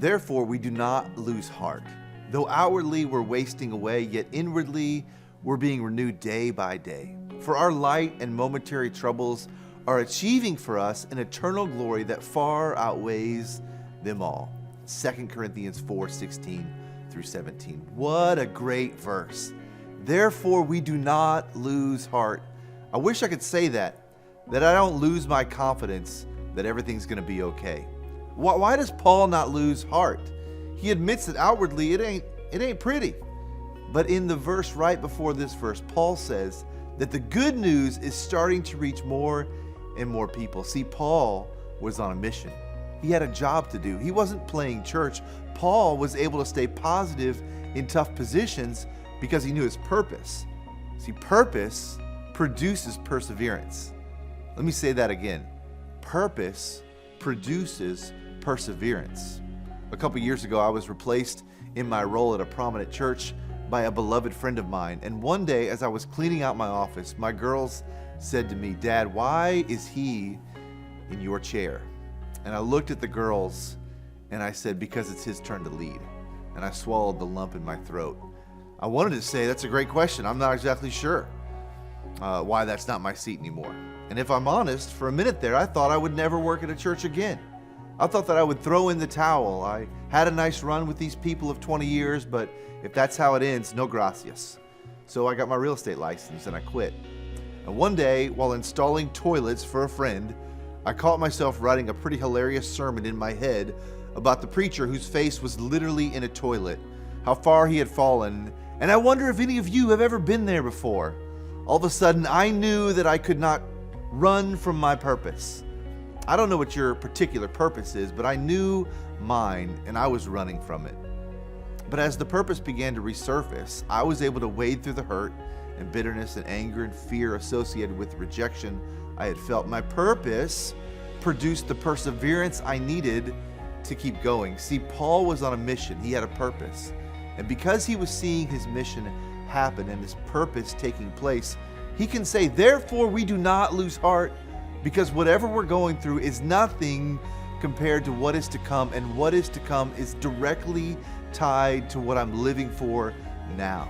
Therefore, we do not lose heart. Though outwardly we're wasting away, yet inwardly we're being renewed day by day. For our light and momentary troubles are achieving for us an eternal glory that far outweighs them all. 2 Corinthians 4:16 through 17. What a great verse. Therefore, we do not lose heart. I wish I could say that I don't lose my confidence that everything's going to be okay. Why does Paul not lose heart? He admits that outwardly it ain't pretty. But in the verse right before this verse, Paul says that the good news is starting to reach more and more people. See, Paul was on a mission. He had a job to do. He wasn't playing church. Paul was able to stay positive in tough positions because he knew his purpose. See, purpose produces perseverance. Let me say that again. Purpose produces perseverance. A couple years ago, I was replaced in my role at a prominent church by a beloved friend of mine. And one day, as I was cleaning out my office, my girls said to me, "Dad, why is he in your chair?" And I looked at the girls and I said, "Because it's his turn to lead." And I swallowed the lump in my throat. I wanted to say, "That's a great question. I'm not exactly sure why that's not my seat anymore." And if I'm honest, for a minute there, I thought I would never work at a church again. I thought that I would throw in the towel. I had a nice run with these people of 20 years, but if that's how it ends, no gracias. So I got my real estate license and I quit. And one day, while installing toilets for a friend, I caught myself writing a pretty hilarious sermon in my head about the preacher whose face was literally in a toilet, how far he had fallen, and I wonder if any of you have ever been there before. All of a sudden, I knew that I could not run from my purpose. I don't know what your particular purpose is, but I knew mine, and I was running from it. But as the purpose began to resurface, I was able to wade through the hurt and bitterness and anger and fear associated with rejection I had felt. My purpose produced the perseverance I needed to keep going. See, Paul was on a mission. He had a purpose. And because he was seeing his mission happen and his purpose taking place, he can say, "Therefore, we do not lose heart, because whatever we're going through is nothing compared to what is to come, and what is to come is directly tied to what I'm living for now."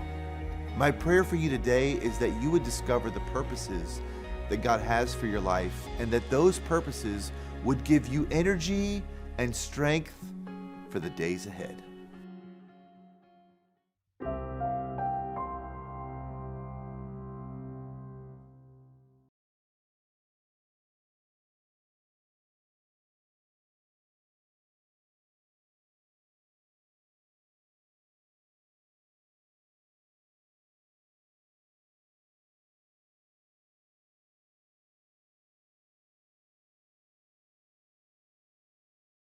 My prayer for you today is that you would discover the purposes that God has for your life, and that those purposes would give you energy and strength for the days ahead.